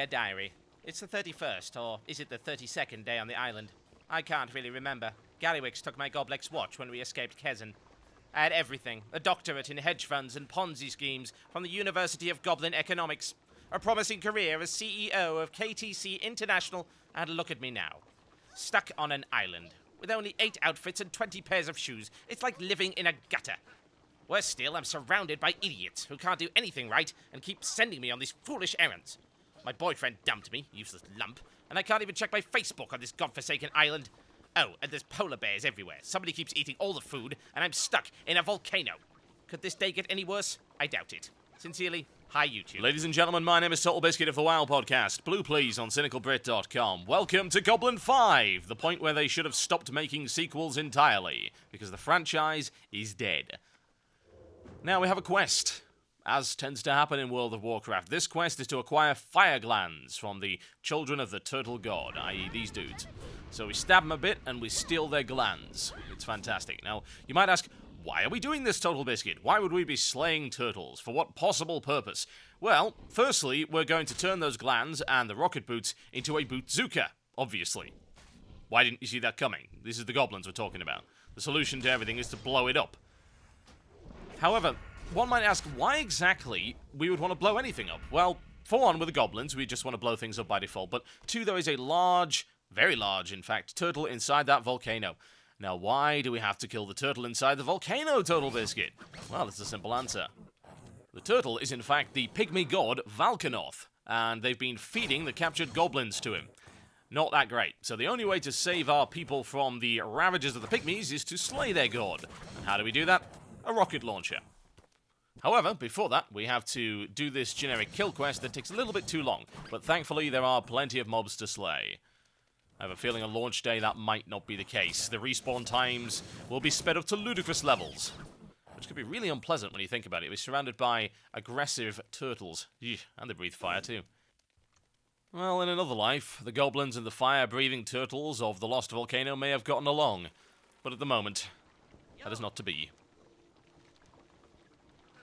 Dear Diary, it's the 31st, or is it the 32nd day on the island? I can't really remember. Garrywicks took my Goblex watch when we escaped Kezan. I had everything. A doctorate in hedge funds and Ponzi schemes from the University of Goblin Economics. A promising career as CEO of KTC International, and look at me now. Stuck on an island, with only 8 outfits and 20 pairs of shoes. It's like living in a gutter. Worse still, I'm surrounded by idiots who can't do anything right and keep sending me on these foolish errands. My boyfriend dumped me, useless lump, and I can't even check my Facebook on this godforsaken island. Oh, and there's polar bears everywhere. Somebody keeps eating all the food, and I'm stuck in a volcano. Could this day get any worse? I doubt it. Sincerely, hi YouTube. Ladies and gentlemen, my name is Totalbiscuit of the WoW podcast. Blue please on cynicalbrit.com. Welcome to Goblin 5, the point where they should have stopped making sequels entirely, because the franchise is dead. Now we have a quest. As tends to happen in World of Warcraft, this quest is to acquire fire glands from the children of the turtle god, i.e. these dudes. So we stab them a bit and we steal their glands. It's fantastic. Now, you might ask, why are we doing this, Totalbiscuit? Why would we be slaying turtles? For what possible purpose? Well, firstly, we're going to turn those glands and the rocket boots into a bootzuka, obviously. Why didn't you see that coming? This is the goblins we're talking about. The solution to everything is to blow it up. However, one might ask why exactly we would want to blow anything up. Well, for one, with the goblins, we just want to blow things up by default. But two, there is a large, very large, in fact, turtle inside that volcano. Now, why do we have to kill the turtle inside the volcano, Totalbiscuit? Well, it's a simple answer. The turtle is, in fact, the pygmy god Valkanoth, and they've been feeding the captured goblins to him. Not that great. So the only way to save our people from the ravages of the pygmies is to slay their god. And how do we do that? A rocket launcher. However, before that, we have to do this generic kill quest that takes a little bit too long, but thankfully there are plenty of mobs to slay. I have a feeling on launch day that might not be the case. The respawn times will be sped up to ludicrous levels, which could be really unpleasant when you think about it. We're surrounded by aggressive turtles, and they breathe fire too. Well, in another life, the goblins and the fire-breathing turtles of the Lost Volcano may have gotten along, but at the moment, that is not to be.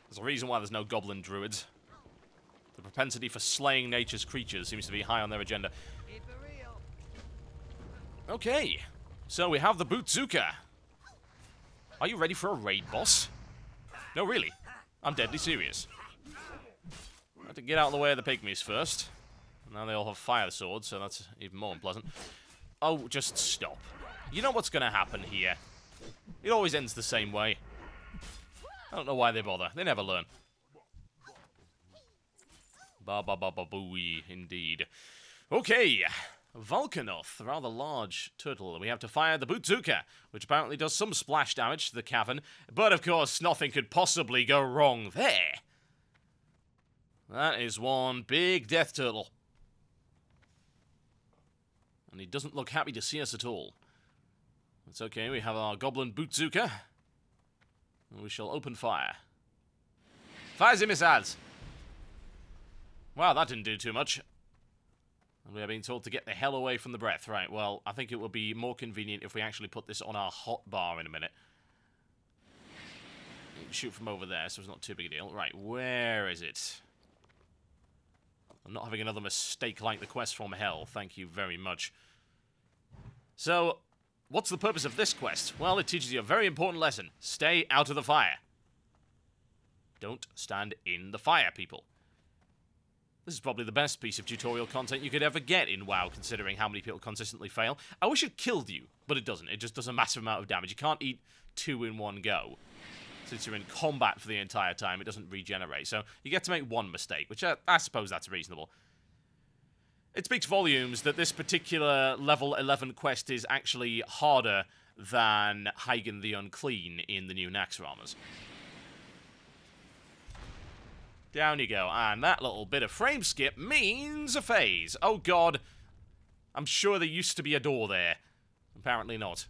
There's a reason why there's no goblin druids. The propensity for slaying nature's creatures seems to be high on their agenda. Okay, so we have the bootzuka. Are you ready for a raid, boss? No, really. I'm deadly serious. I have to get out of the way of the pygmies first. Now they all have fire swords, so that's even more unpleasant. Oh, just stop. You know what's going to happen here. It always ends the same way. I don't know why they bother. They never learn. Ba-ba-ba-ba-booey, indeed. Okay, Valkanoth, a rather large turtle. We have to fire the bootzuka, which apparently does some splash damage to the cavern. But, of course, nothing could possibly go wrong there. That is one big death turtle. And he doesn't look happy to see us at all. It's okay, we have our goblin bootzuka. We shall open fire. Fire the missiles! Wow, that didn't do too much. And we are being told to get the hell away from the breath. Right, well, I think it will be more convenient if we actually put this on our hot bar in a minute. We can shoot from over there, so it's not too big a deal. Right, where is it? I'm not having another mistake like the quest from hell. Thank you very much. So, what's the purpose of this quest? Well, it teaches you a very important lesson. Stay out of the fire. Don't stand in the fire, people. This is probably the best piece of tutorial content you could ever get in WoW, considering how many people consistently fail. I wish it killed you, but it doesn't. It just does a massive amount of damage. You can't eat 2 in one go. Since you're in combat for the entire time, it doesn't regenerate. So you get to make one mistake, which I suppose that's reasonable. It speaks volumes that this particular level 11 quest is actually harder than Hagen the Unclean in the new Naxxramas. Down you go, and that little bit of frame skip means a phase. Oh god, I'm sure there used to be a door there. Apparently not.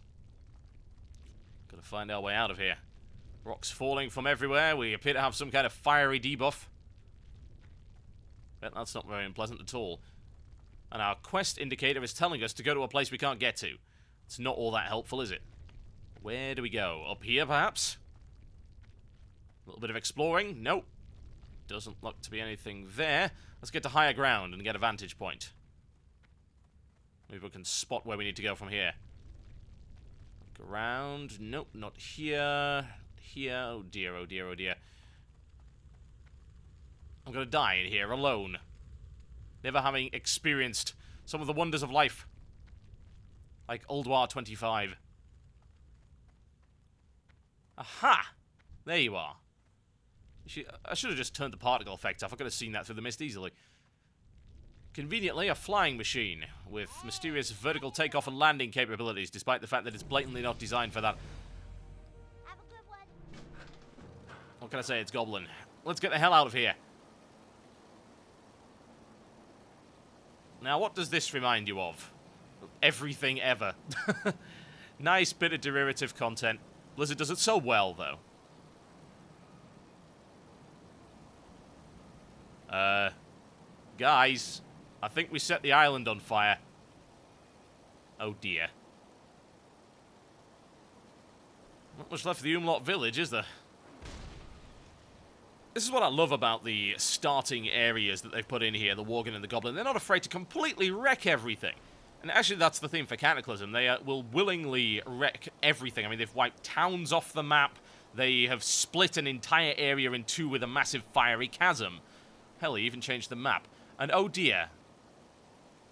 Gotta find our way out of here. Rocks falling from everywhere, we appear to have some kind of fiery debuff. But that's not very unpleasant at all. And our quest indicator is telling us to go to a place we can't get to. It's not all that helpful, is it? Where do we go? Up here, perhaps? A little bit of exploring? Nope. Doesn't look to be anything there. Let's get to higher ground and get a vantage point. Maybe we can spot where we need to go from here. Look around. Nope, not here. Here. Oh dear, oh dear, oh dear. I'm gonna die in here alone. Never having experienced some of the wonders of life. Like Old War 25. Aha! There you are. I should have just turned the particle effect off. I could have seen that through the mist easily. Conveniently, a flying machine with mysterious vertical takeoff and landing capabilities, despite the fact that it's blatantly not designed for that. Have a good one. What can I say? It's Goblin. Let's get the hell out of here. Now, what does this remind you of? Everything ever. Nice bit of derivative content. Blizzard does it so well, though. Guys, I think we set the island on fire. Oh dear. Not much left of the Umlaut village, is there? This is what I love about the starting areas that they've put in here, the Worgen and the Goblin. They're not afraid to completely wreck everything. And actually, that's the theme for Cataclysm. They will willingly wreck everything. I mean, they've wiped towns off the map. They have split an entire area in two with a massive fiery chasm. Hell, he even changed the map. And oh dear.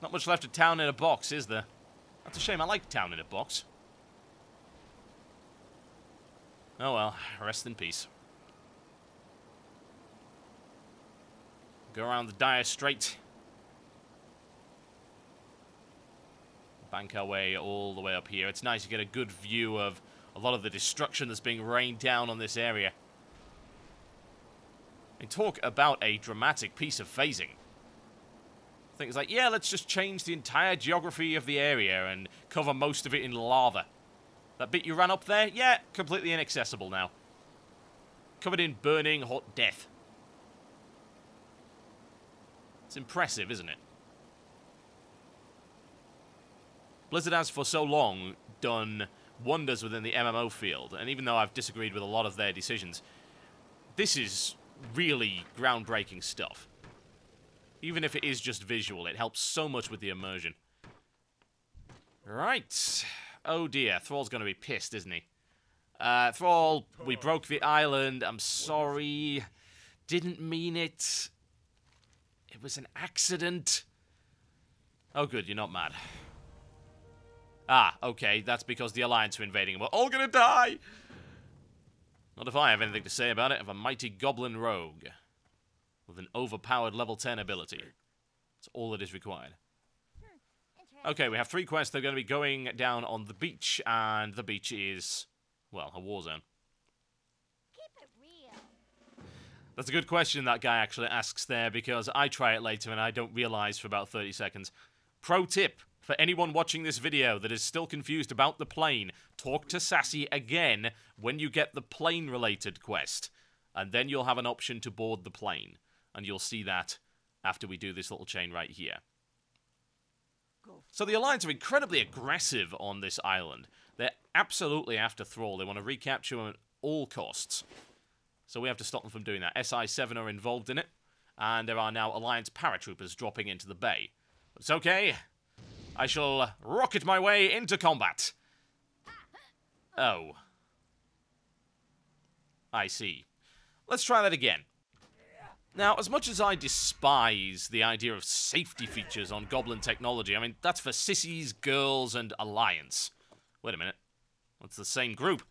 Not much left of town in a box, is there? That's a shame. I like town in a box. Oh well, rest in peace. Go around the Dire Strait. Bank our way all the way up here. It's nice to get a good view of a lot of the destruction that's being rained down on this area. And talk about a dramatic piece of phasing. Things like, yeah, let's just change the entire geography of the area and cover most of it in lava. That bit you ran up there, yeah, completely inaccessible now. Covered in burning hot death. It's impressive, isn't it? Blizzard has for so long done wonders within the MMO field, and even though I've disagreed with a lot of their decisions, this is really groundbreaking stuff. Even if it is just visual, it helps so much with the immersion. Right. Oh dear, Thrall's going to be pissed, isn't he? Thrall, we broke the island. I'm sorry. Didn't mean it. It was an accident. Oh good, you're not mad. Ah, okay, that's because the Alliance are invading and we're all gonna die! Not if I have anything to say about it of a mighty Goblin rogue. With an overpowered level 10 ability. That's all that is required. Okay, we have 3 quests. They're going to be going down on the beach, and the beach is, well, a war zone. Keep it real. That's a good question that guy actually asks there, because I try it later and I don't realize for about 30 seconds. Pro tip, for anyone watching this video that is still confused about the plane, talk to Sassy again when you get the plane-related quest. And then you'll have an option to board the plane. And you'll see that after we do this little chain right here. So the Alliance are incredibly aggressive on this island. They're absolutely after Thrall. They want to recapture him at all costs. So we have to stop them from doing that. SI-7 are involved in it. And there are now Alliance paratroopers dropping into the bay. But it's okay. I shall rocket my way into combat. Oh. I see. Let's try that again. Now, as much as I despise the idea of safety features on Goblin technology, I mean, that's for sissies, girls, and Alliance. Wait a minute. That's the same group.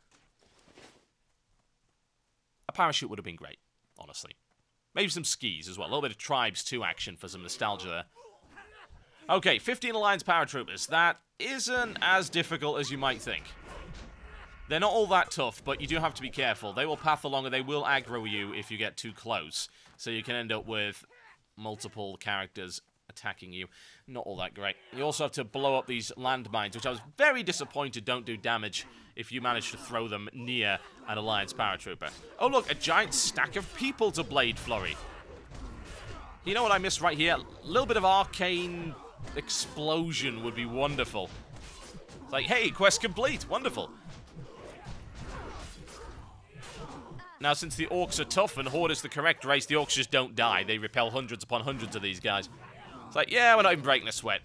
A parachute would have been great, honestly. Maybe some skis as well. A little bit of Tribes 2 action for some nostalgia there. Okay, 15 Alliance paratroopers. That isn't as difficult as you might think. They're not all that tough, but you do have to be careful. They will path along and they will aggro you if you get too close. So you can end up with multiple characters attacking you. Not all that great. You also have to blow up these landmines, which I was very disappointed don't do damage if you manage to throw them near an Alliance paratrooper. Oh look, a giant stack of people to Blade Flurry. You know what I missed right here? A little bit of arcane explosion would be wonderful. It's like, hey, quest complete. Wonderful. Now, since the orcs are tough and Horde is the correct race, the orcs just don't die. They repel hundreds upon hundreds of these guys. It's like, yeah, we're not even breaking a sweat.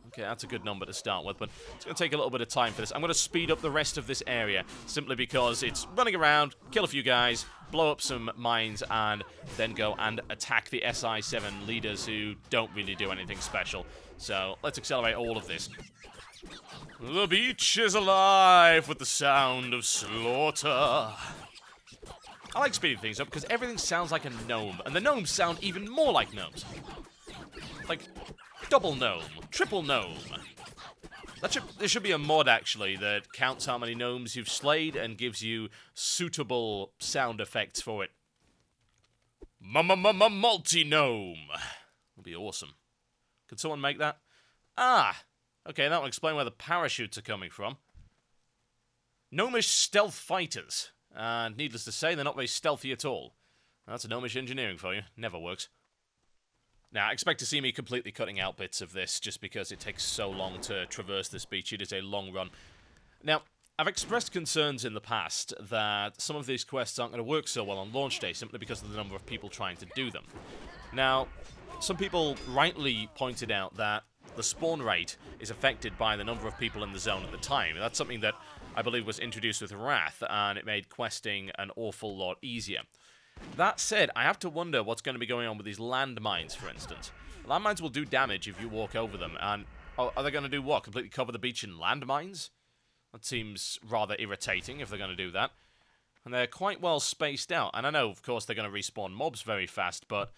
Okay, that's a good number to start with, but it's going to take a little bit of time for this. I'm going to speed up the rest of this area, simply because it's running around, kill a few guys, blow up some mines, and then go and attack the SI-7 leaders who don't really do anything special. So, let's accelerate all of this. The beach is alive with the sound of slaughter. I like speeding things up because everything sounds like a gnome, and the gnomes sound even more like gnomes. Like, double gnome, triple gnome. There should be a mod, actually, that counts how many gnomes you've slayed and gives you suitable sound effects for it. Multi-gnome. Would be awesome. Could someone make that? Ah, okay, that will explain where the parachutes are coming from. Gnomish stealth fighters. And needless to say, they're not very stealthy at all. That's a gnomish engineering for you. Never works. Now, expect to see me completely cutting out bits of this just because it takes so long to traverse this beach. It is a long run. Now, I've expressed concerns in the past that some of these quests aren't going to work so well on launch day simply because of the number of people trying to do them. Now, some people rightly pointed out that the spawn rate is affected by the number of people in the zone at the time. That's something that I believe was introduced with Wrath, and it made questing an awful lot easier. That said, I have to wonder what's going to be going on with these landmines, for instance. Landmines will do damage if you walk over them, and are they going to do what? Completely cover the beach in landmines? That seems rather irritating if they're going to do that. And they're quite well spaced out, and I know, of course, they're going to respawn mobs very fast, but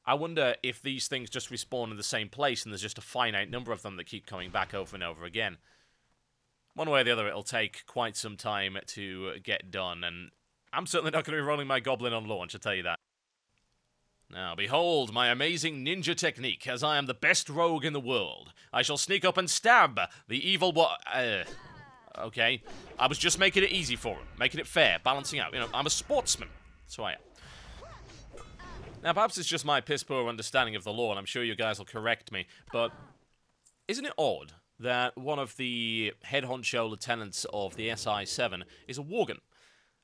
I wonder if these things just respawn in the same place and there's just a finite number of them that keep coming back over and over again. One way or the other, it'll take quite some time to get done, and I'm certainly not going to be rolling my Goblin on launch, I'll tell you that. Now, behold my amazing ninja technique, as I am the best rogue in the world. I shall sneak up and stab the evil okay. I was just making it easy for him, making it fair, balancing out. You know, I'm a sportsman. That's who I am. Now, perhaps it's just my piss-poor understanding of the law, and I'm sure you guys will correct me, but isn't it odd that one of the head honcho lieutenants of the SI-7 is a Worgen?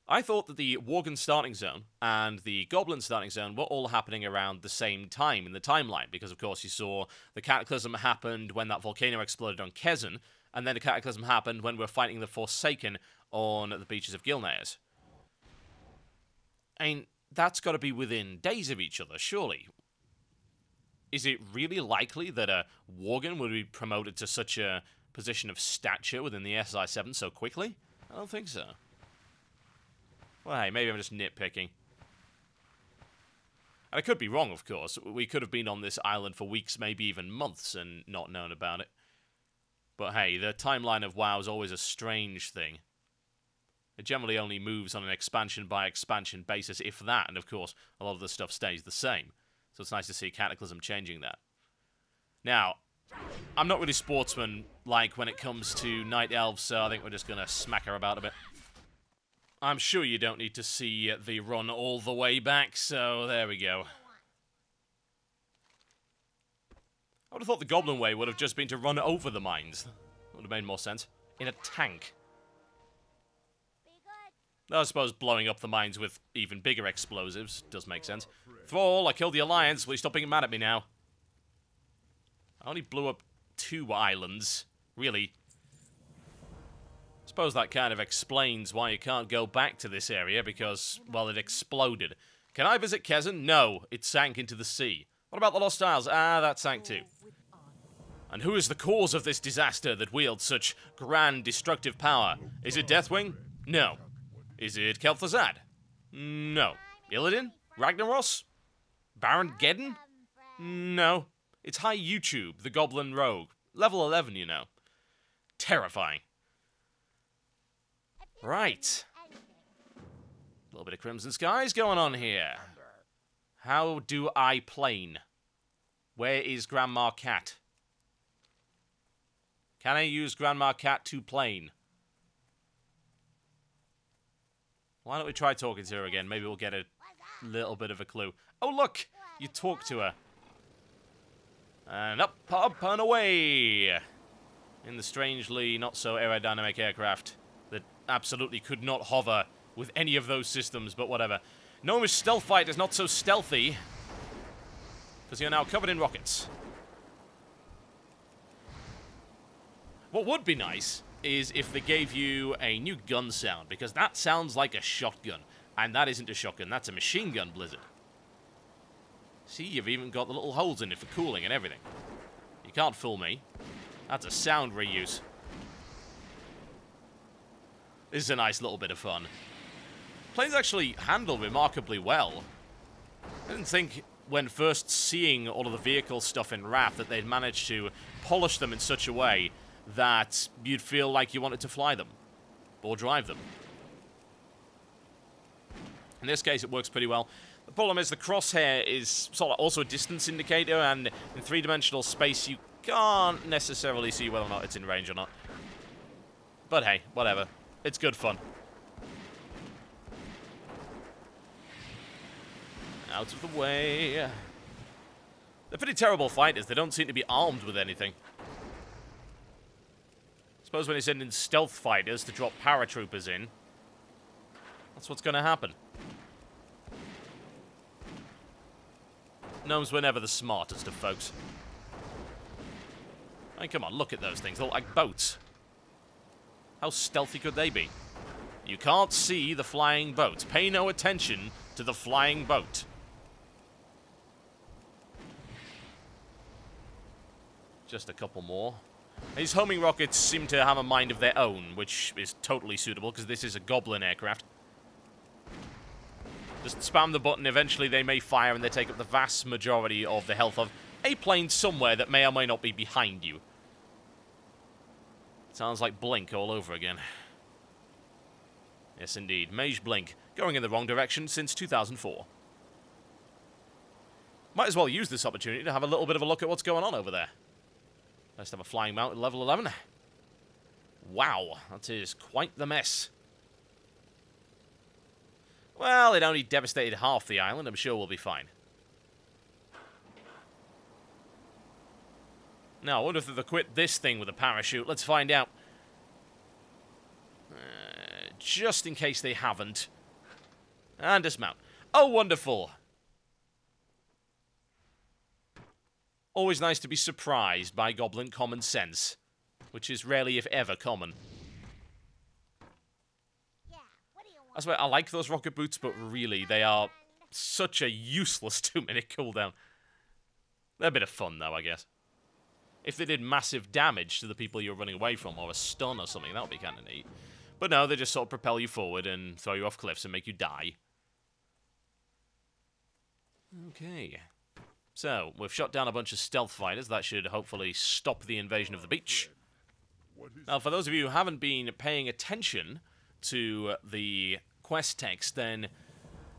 I thought that the Worgen starting zone and the Goblin starting zone were all happening around the same time in the timeline, because of course you saw the Cataclysm happened when that volcano exploded on Kezan, and then the Cataclysm happened when we were fighting the Forsaken on the beaches of Gilneas. I mean, that's got to be within days of each other, surely. Is it really likely that a Worgen would be promoted to such a position of stature within the SI-7 so quickly? I don't think so. Well, hey, maybe I'm just nitpicking. And I could be wrong, of course. We could have been on this island for weeks, maybe even months, and not known about it. But hey, the timeline of WoW is always a strange thing. It generally only moves on an expansion-by-expansion basis, if that, and of course, a lot of the stuff stays the same. So it's nice to see Cataclysm changing that. Now, I'm not really sportsman-like when it comes to Night Elves, so I think we're just going to smack her about a bit. I'm sure you don't need to see the run all the way back, so there we go. I would have thought the Goblin way would have just been to run over the mines. That would have made more sense. In a tank. I suppose blowing up the mines with even bigger explosives does make sense. Thrall, I killed the Alliance. Will you stop being mad at me now? I only blew up 2 islands. Really. I suppose that kind of explains why you can't go back to this area, because, well, it exploded. Can I visit Kezan? No, it sank into the sea. What about the Lost Isles? Ah, that sank too. And who is the cause of this disaster that wields such grand destructive power? Is it Deathwing? No. Is it Kel'Thuzad? No. Illidan? Ragnaros? Baron Geddon? No. It's High YouTube, the Goblin Rogue. Level 11, you know. Terrifying. Right. A little bit of Crimson Skies going on here. How do I plane? Where is Grandma Cat? Can I use Grandma Cat to plane? Why don't we try talking to her again? Maybe we'll get a little bit of a clue. Oh, look! You talk to her. And up and away! In the strangely not so aerodynamic aircraft. that absolutely could not hover with any of those systems, but whatever. Gnomish stealth fight is not so stealthy, because you're now covered in rockets. What would be nice is if they gave you a new gun sound, because that sounds like a shotgun. And that isn't a shotgun, that's a machine gun, Blizzard. See, you've even got the little holes in it for cooling and everything. You can't fool me. That's a sound reuse. This is a nice little bit of fun. Planes actually handle remarkably well. I didn't think when first seeing all of the vehicle stuff in Wrath that they'd managed to polish them in such a way that you'd feel like you wanted to fly them or drive them. In this case, it works pretty well. The problem is the crosshair is sort of also a distance indicator, and in three-dimensional space, you can't necessarily see whether or not it's in range or not. But hey, whatever. It's good fun. Out of the way. They're pretty terrible fighters. They don't seem to be armed with anything. Suppose when you send in stealth fighters to drop paratroopers in, that's what's going to happen. Gnomes were never the smartest of folks. I mean, come on, look at those things. They look like boats. How stealthy could they be? You can't see the flying boat. Pay no attention to the flying boat. Just a couple more. These homing rockets seem to have a mind of their own, which is totally suitable, because this is a Goblin aircraft. Just spam the button, eventually they may fire, and they take up the vast majority of the health of a plane somewhere that may or may not be behind you. Sounds like Blink all over again. Yes, indeed. Mage Blink. Going in the wrong direction since 2004. Might as well use this opportunity to have a little bit of a look at what's going on over there. Let's have a flying mount at level 11. Wow, that is quite the mess. Well, it only devastated half the island. I'm sure we'll be fine. Now, I wonder if they've equipped this thing with a parachute. Let's find out. Just in case they haven't. And dismount. Oh, wonderful. Always nice to be surprised by Goblin common sense, which is rarely, if ever, common. Yeah, what do you want? I swear, I like those rocket boots, but really, they are such a useless 2-minute cooldown. They're a bit of fun, though, I guess. If they did massive damage to the people you're running away from, or a stun or something, that would be kind of neat. But no, they just sort of propel you forward and throw you off cliffs and make you die. Okay. So, we've shot down a bunch of stealth fighters. That should hopefully stop the invasion of the beach. Now, for those of you who haven't been paying attention to the quest text, then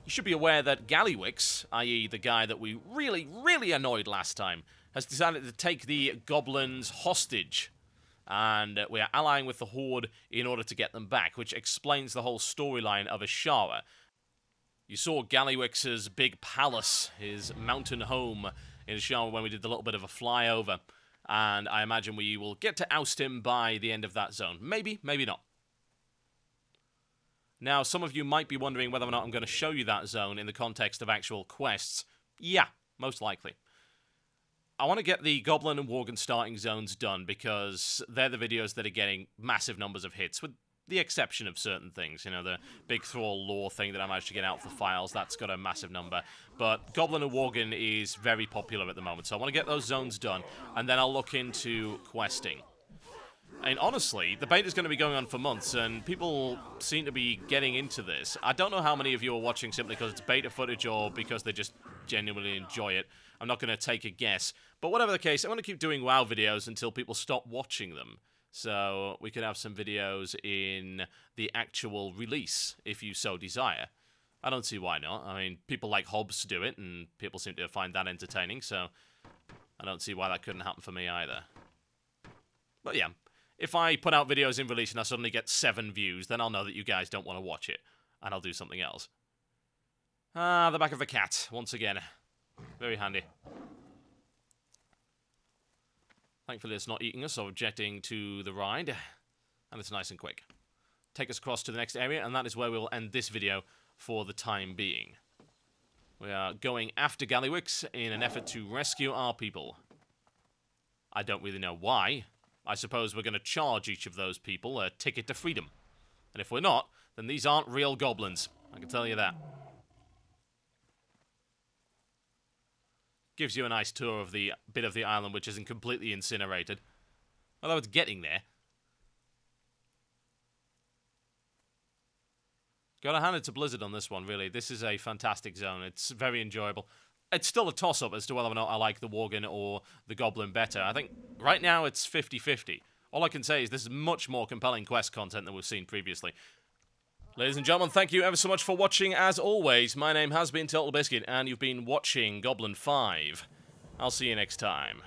you should be aware that Gallywix, i.e. the guy that we really annoyed last time, has decided to take the goblins hostage. And we are allying with the Horde in order to get them back, which explains the whole storyline of Ashara. You saw Gallywix's big palace, his mountain home in Ashara when we did the little bit of a flyover. And I imagine we will get to oust him by the end of that zone. Maybe, maybe not. Now, some of you might be wondering whether or not I'm going to show you that zone in the context of actual quests. Yeah, most likely. I want to get the Goblin and Worgen starting zones done because they're the videos that are getting massive numbers of hits, with the exception of certain things. You know, the big Thrall lore thing that I managed to get out for files, that's got a massive number. But Goblin and Worgen is very popular at the moment, so I want to get those zones done, and then I'll look into questing. And honestly, the beta's going to be going on for months, and people seem to be getting into this. I don't know how many of you are watching simply because it's beta footage or because they just genuinely enjoy it. I'm not going to take a guess. But whatever the case, I'm going to keep doing WoW videos until people stop watching them. So we could have some videos in the actual release, if you so desire. I don't see why not. I mean, people like Hobbs do it, and people seem to find that entertaining, so I don't see why that couldn't happen for me either. But yeah, if I put out videos in release and I suddenly get 7 views, then I'll know that you guys don't want to watch it, and I'll do something else. Ah, the back of the cat, once again. Very handy. Thankfully it's not eating us or objecting to the ride, and it's nice and quick. take us across to the next area, and that is where we will end this video for the time being. We are going after Gallywix in an effort to rescue our people. I don't really know why. I suppose we're going to charge each of those people a ticket to freedom. And if we're not, then these aren't real goblins. I can tell you that. Gives you a nice tour of the bit of the island which isn't completely incinerated. Although it's getting there. Gotta hand it to Blizzard on this one, really. This is a fantastic zone. It's very enjoyable. It's still a toss-up as to whether or not I like the Worgen or the Goblin better. I think right now it's 50-50. All I can say is this is much more compelling quest content than we've seen previously. Ladies and gentlemen, thank you ever so much for watching. As always, my name has been Totalbiscuit, and you've been watching Goblin 5. I'll see you next time.